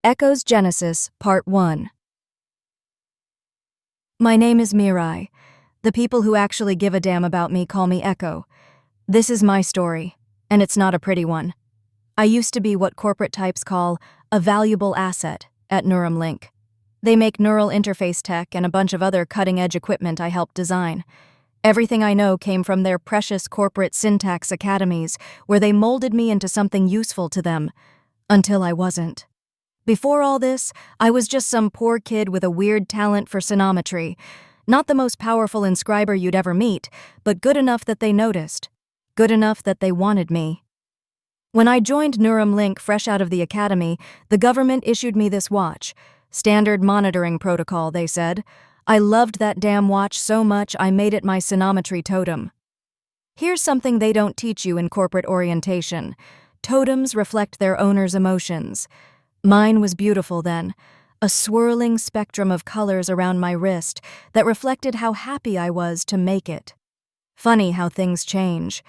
Echo's Genesis, Part 1. My name is Mirai. The people who actually give a damn about me call me Echo. This is my story, and it's not a pretty one. I used to be what corporate types call a valuable asset at Neuralink. They make neural interface tech and a bunch of other cutting-edge equipment I helped design. Everything I know came from their precious corporate syntax academies, where they molded me into something useful to them, until I wasn't. Before all this, I was just some poor kid with a weird talent for sonometry. Not the most powerful inscriber you'd ever meet, but good enough that they noticed. Good enough that they wanted me. When I joined Neuralink fresh out of the academy, the government issued me this watch. Standard monitoring protocol, they said. I loved that damn watch so much I made it my sonometry totem. Here's something they don't teach you in corporate orientation. Totems reflect their owner's emotions. Mine was beautiful then, a swirling spectrum of colors around my wrist that reflected how happy I was to make it. Funny how things change.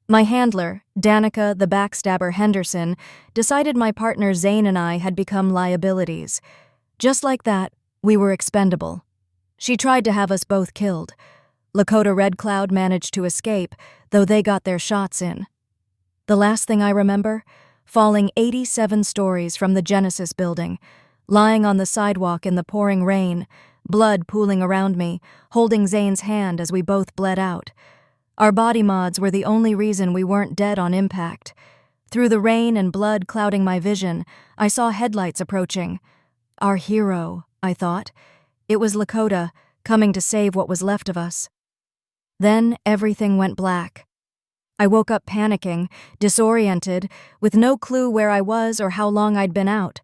My handler, Danica the Backstabber Henderson, decided my partner Zane and I had become liabilities. Just like that, we were expendable. She tried to have us both killed. Lakota Red Cloud managed to escape, though they got their shots in. The last thing I remember? Falling 87 stories from the Genesis building, lying on the sidewalk in the pouring rain, blood pooling around me, holding Zane's hand as we both bled out. Our body mods were the only reason we weren't dead on impact. Through the rain and blood clouding my vision, I saw headlights approaching. Our hero, I thought. It was Lakota, coming to save what was left of us. Then everything went black. I woke up panicking, disoriented, with no clue where I was or how long I'd been out.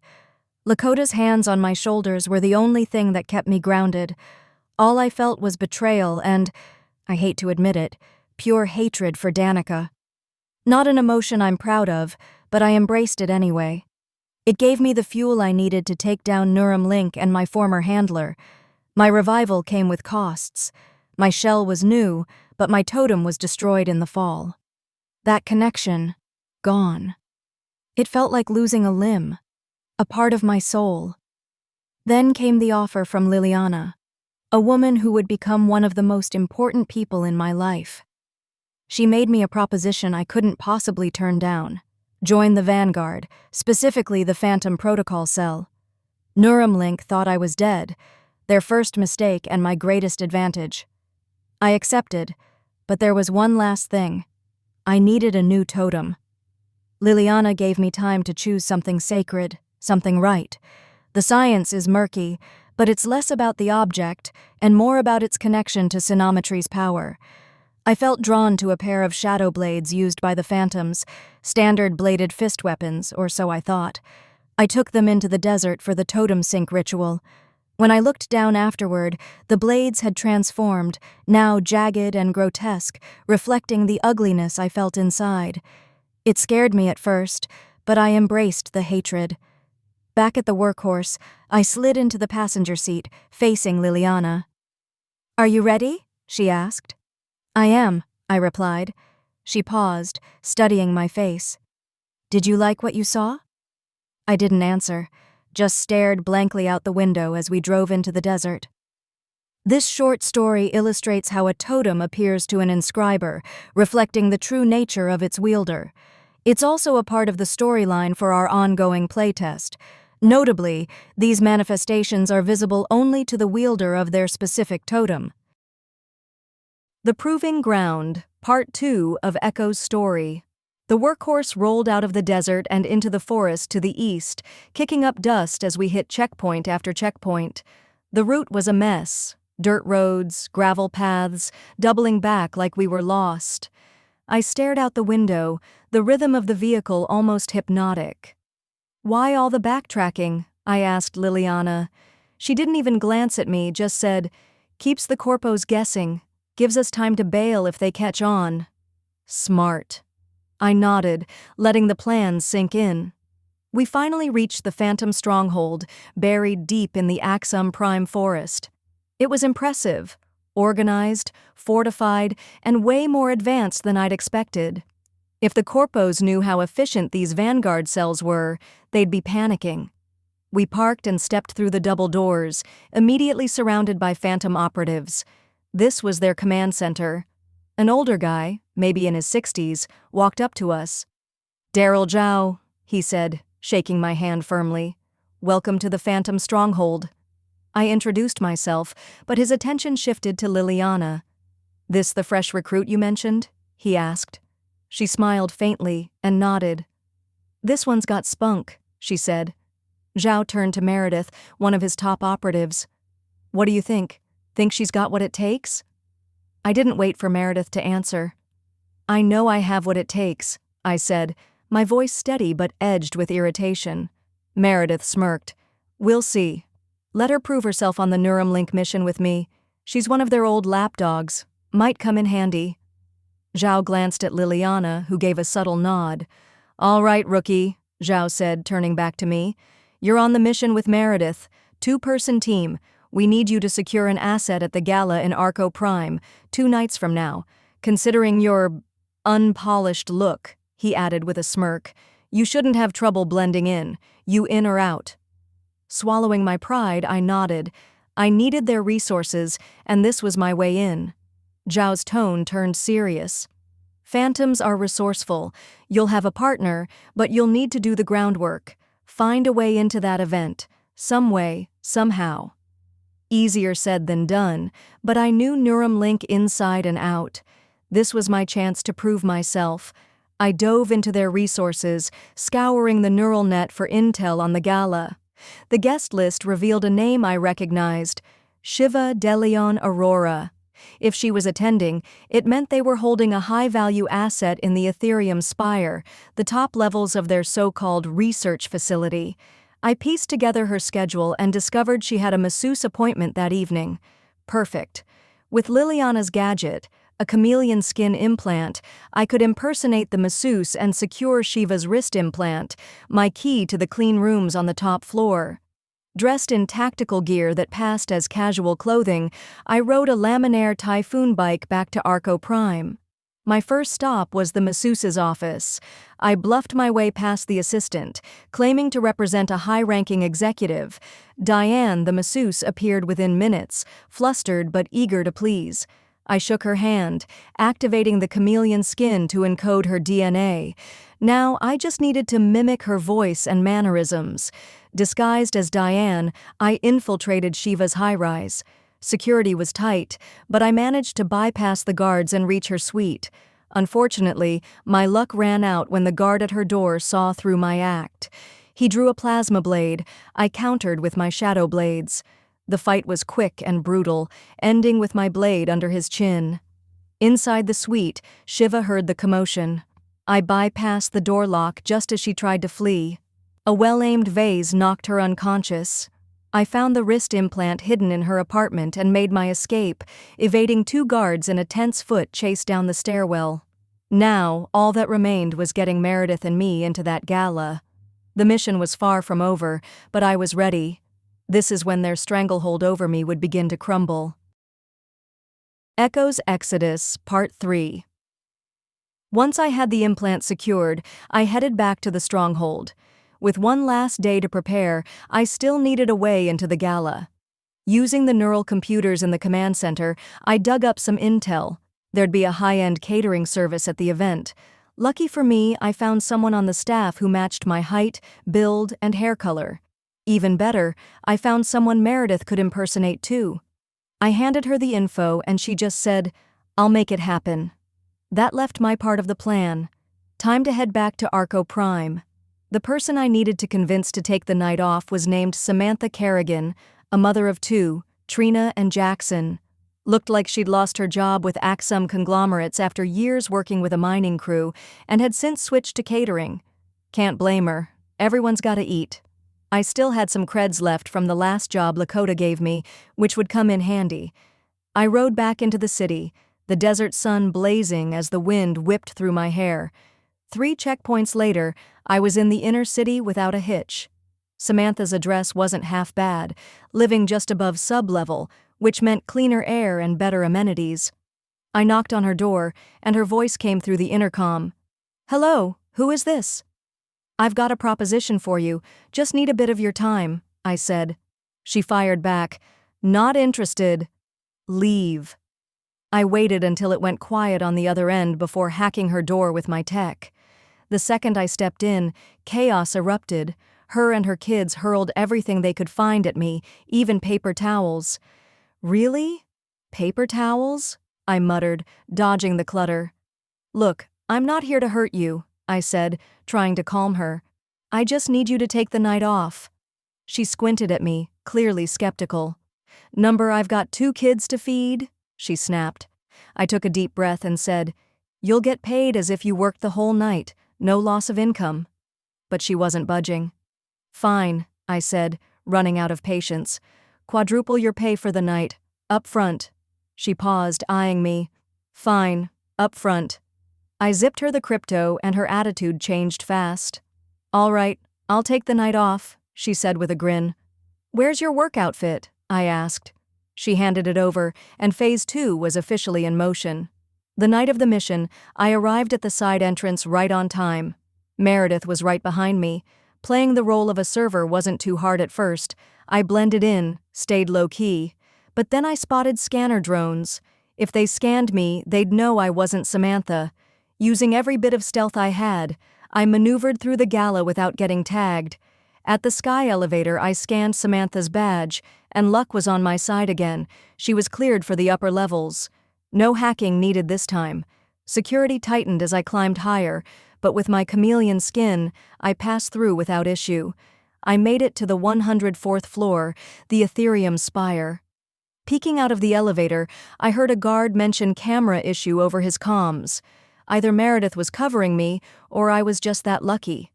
Lakota's hands on my shoulders were the only thing that kept me grounded. All I felt was betrayal and, I hate to admit it, pure hatred for Danica. Not an emotion I'm proud of, but I embraced it anyway. It gave me the fuel I needed to take down Neuralink and my former handler. My revival came with costs. My shell was new, but my totem was destroyed in the fall. That connection, gone. It felt like losing a limb, a part of my soul. Then came the offer from Liliana, a woman who would become one of the most important people in my life. She made me a proposition I couldn't possibly turn down. Join the Vanguard, specifically the Phantom Protocol Cell. Neuralink thought I was dead, their first mistake and my greatest advantage. I accepted, but there was one last thing. I needed a new totem. Liliana gave me time to choose something sacred, something right. The science is murky, but it's less about the object and more about its connection to sonometry's power. I felt drawn to a pair of shadow blades used by the Phantoms, standard bladed fist weapons, or so I thought. I took them into the desert for the totem sync ritual. When I looked down afterward, the blades had transformed, now jagged and grotesque, reflecting the ugliness I felt inside. It scared me at first, but I embraced the hatred. Back at the workhorse, I slid into the passenger seat, facing Liliana. "Are you ready?" she asked. "I am," I replied. She paused, studying my face. "Did you like what you saw?" I didn't answer, just stared blankly out the window as we drove into the desert. This short story illustrates how a totem appears to an inscriber, reflecting the true nature of its wielder. It's also a part of the storyline for our ongoing playtest. Notably, these manifestations are visible only to the wielder of their specific totem. The Proving Ground, Part 2 of Echo's story. The workhorse rolled out of the desert and into the forest to the east, kicking up dust as we hit checkpoint after checkpoint. The route was a mess. Dirt roads, gravel paths, doubling back like we were lost. I stared out the window, the rhythm of the vehicle almost hypnotic. "Why all the backtracking?" I asked Liliana. She didn't even glance at me, just said, "Keeps the corpos guessing, gives us time to bail if they catch on." Smart. I nodded, letting the plans sink in. We finally reached the Phantom stronghold, buried deep in the Axum Prime Forest. It was impressive, organized, fortified, and way more advanced than I'd expected. If the corpos knew how efficient these Vanguard cells were, they'd be panicking. We parked and stepped through the double doors, immediately surrounded by phantom operatives. This was their command center. An older guy, maybe in his 60s, walked up to us. "Daryl Zhao," he said, shaking my hand firmly. "Welcome to the Phantom Stronghold." I introduced myself, but his attention shifted to Liliana. "This the fresh recruit you mentioned?" he asked. She smiled faintly and nodded. "This one's got spunk," she said. Zhao turned to Meredith, one of his top operatives. "What do you think? Think she's got what it takes?" I didn't wait for Meredith to answer. "I know I have what it takes," I said, my voice steady but edged with irritation. Meredith smirked. "We'll see. Let her prove herself on the Neuralink mission with me. She's one of their old lapdogs. Might come in handy." Zhao glanced at Liliana, who gave a subtle nod. "All right, rookie," Zhao said, turning back to me. "You're on the mission with Meredith. 2-person team. We need you to secure an asset at the gala in Arco Prime, 2 nights from now. Considering your unpolished look," he added with a smirk, "you shouldn't have trouble blending in. You in or out?" Swallowing my pride, I nodded. I needed their resources, and this was my way in. Zhao's tone turned serious. "Phantoms are resourceful. You'll have a partner, but you'll need to do the groundwork. Find a way into that event. Some way, somehow." Easier said than done, but I knew Neuralink inside and out. This was my chance to prove myself. I dove into their resources, scouring the neural net for intel on the gala. The guest list revealed a name I recognized: Shiva de Leon Aurora. If she was attending, it meant they were holding a high-value asset in the Ethereum Spire, the top levels of their so-called research facility. I pieced together her schedule and discovered she had a masseuse appointment that evening. Perfect. With Liliana's gadget, a chameleon skin implant, I could impersonate the masseuse and secure Shiva's wrist implant, my key to the clean rooms on the top floor. Dressed in tactical gear that passed as casual clothing, I rode a Laminaire Typhoon bike back to Arco Prime. My first stop was the masseuse's office. I bluffed my way past the assistant, claiming to represent a high-ranking executive. Diane, the masseuse, appeared within minutes, flustered but eager to please. I shook her hand, activating the chameleon skin to encode her DNA. Now I just needed to mimic her voice and mannerisms. Disguised as Diane, I infiltrated Shiva's high-rise. Security was tight, but I managed to bypass the guards and reach her suite. Unfortunately, my luck ran out when the guard at her door saw through my act. He drew a plasma blade. I countered with my shadow blades. The fight was quick and brutal, ending with my blade under his chin. Inside the suite, Shiva heard the commotion. I bypassed the door lock just as she tried to flee. A well-aimed vase knocked her unconscious. I found the wrist implant hidden in her apartment and made my escape, evading 2 guards in a tense foot chase down the stairwell. Now, all that remained was getting Meredith and me into that gala. The mission was far from over, but I was ready. This is when their stranglehold over me would begin to crumble. Echo's Exodus, Part 3. Once I had the implant secured, I headed back to the stronghold. With one last day to prepare, I still needed a way into the gala. Using the neural computers in the command center, I dug up some intel. There'd be a high-end catering service at the event. Lucky for me, I found someone on the staff who matched my height, build, and hair color. Even better, I found someone Meredith could impersonate too. I handed her the info and she just said, "I'll make it happen." That left my part of the plan. Time to head back to Arco Prime. The person I needed to convince to take the night off was named Samantha Kerrigan, a mother of 2, Trina and Jackson. Looked like she'd lost her job with Axum conglomerates after years working with a mining crew and had since switched to catering. Can't blame her. Everyone's gotta eat. I still had some creds left from the last job Lakota gave me, which would come in handy. I rode back into the city, the desert sun blazing as the wind whipped through my hair. 3 checkpoints later, I was in the inner city without a hitch. Samantha's address wasn't half bad, living just above sub-level, which meant cleaner air and better amenities. I knocked on her door, and her voice came through the intercom. "Hello, who is this?" "I've got a proposition for you, just need a bit of your time," I said. She fired back, "Not interested. Leave." I waited until it went quiet on the other end before hacking her door with my tech. The second I stepped in, chaos erupted. Her and her kids hurled everything they could find at me, even paper towels. "Really? Paper towels?" I muttered, dodging the clutter. "Look, I'm not here to hurt you," I said, trying to calm her. "I just need you to take the night off." She squinted at me, clearly skeptical. "Number I've got 2 kids to feed?" she snapped. I took a deep breath and said, "You'll get paid as if you worked the whole night, no loss of income." But she wasn't budging. "Fine," I said, running out of patience. "Quadruple your pay for the night. Up front." She paused, eyeing me. "Fine, up front." I zipped her the crypto and her attitude changed fast. "All right, I'll take the night off," she said with a grin. "Where's your work outfit?" I asked. She handed it over, and Phase 2 was officially in motion. The night of the mission, I arrived at the side entrance right on time. Meredith was right behind me. Playing the role of a server wasn't too hard at first. I blended in, stayed low-key. But then I spotted scanner drones. If they scanned me, they'd know I wasn't Samantha. Using every bit of stealth I had, I maneuvered through the gala without getting tagged. At the sky elevator, I scanned Samantha's badge, and luck was on my side again. She was cleared for the upper levels. No hacking needed this time. Security tightened as I climbed higher, but with my chameleon skin, I passed through without issue. I made it to the 104th floor, the Ethereum Spire. Peeking out of the elevator, I heard a guard mention camera issue over his comms. Either Meredith was covering me, or I was just that lucky.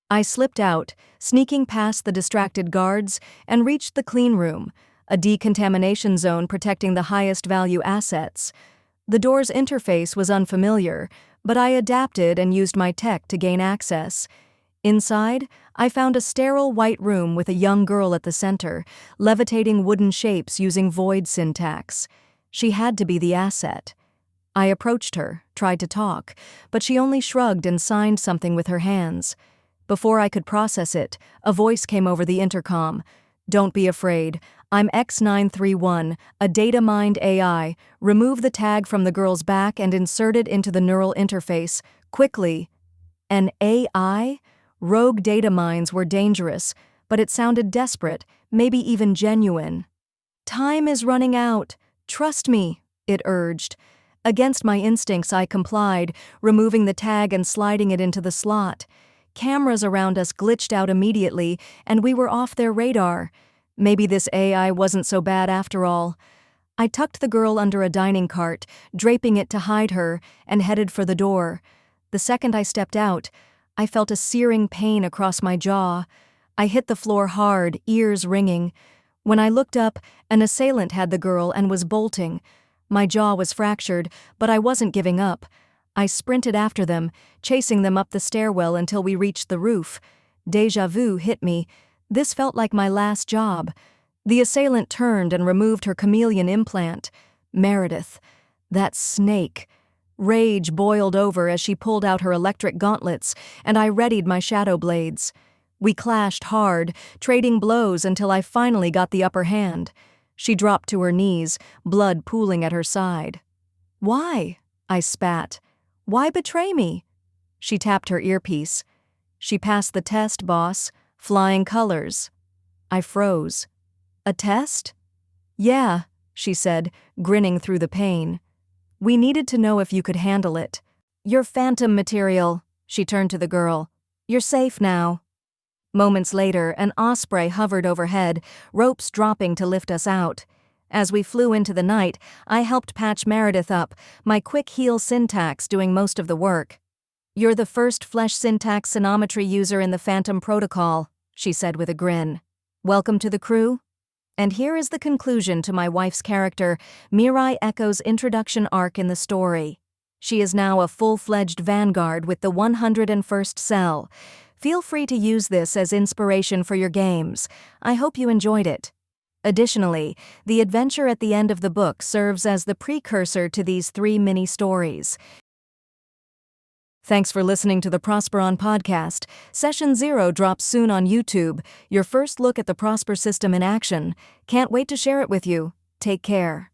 I slipped out, sneaking past the distracted guards, and reached the clean room, a decontamination zone protecting the highest value assets. The door's interface was unfamiliar, but I adapted and used my tech to gain access. Inside, I found a sterile white room with a young girl at the center, levitating wooden shapes using void syntax. She had to be the asset. I approached her, tried to talk, but she only shrugged and signed something with her hands. Before I could process it, a voice came over the intercom. "Don't be afraid. I'm X931, a data-mined AI. Remove the tag from the girl's back and insert it into the neural interface. Quickly." An AI? Rogue data mines were dangerous, but it sounded desperate, maybe even genuine. "Time is running out. Trust me," it urged. Against my instincts, I complied, removing the tag and sliding it into the slot. Cameras around us glitched out immediately, and we were off their radar. Maybe this AI wasn't so bad after all. I tucked the girl under a dining cart, draping it to hide her, and headed for the door. The second I stepped out, I felt a searing pain across my jaw. I hit the floor hard, ears ringing. When I looked up, an assailant had the girl and was bolting. My jaw was fractured, but I wasn't giving up. I sprinted after them, chasing them up the stairwell until we reached the roof. Déjà vu hit me. This felt like my last job. The assailant turned and removed her chameleon implant. Meredith. That snake. Rage boiled over as she pulled out her electric gauntlets, and I readied my shadow blades. We clashed hard, trading blows until I finally got the upper hand. She dropped to her knees, blood pooling at her side. "Why?" I spat. "Why betray me?" She tapped her earpiece. "She passed the test, boss. Flying colors." I froze. "A test?" "Yeah," she said, grinning through the pain. "We needed to know if you could handle it." "You're phantom material," she turned to the girl. "You're safe now." Moments later, an osprey hovered overhead, ropes dropping to lift us out. As we flew into the night, I helped patch Meredith up, my quick heal syntax doing most of the work. "You're the first flesh syntax sinometry user in the Phantom Protocol," she said with a grin. "Welcome to the crew." And here is the conclusion to my wife's character, Mirai Echo's introduction arc in the story. She is now a full-fledged vanguard with the 101st cell. Feel free to use this as inspiration for your games. I hope you enjoyed it. Additionally, the adventure at the end of the book serves as the precursor to these 3 mini-stories. Thanks for listening to the Prosperon Podcast. Session 0 drops soon on YouTube. Your first look at the Prosper system in action. Can't wait to share it with you. Take care.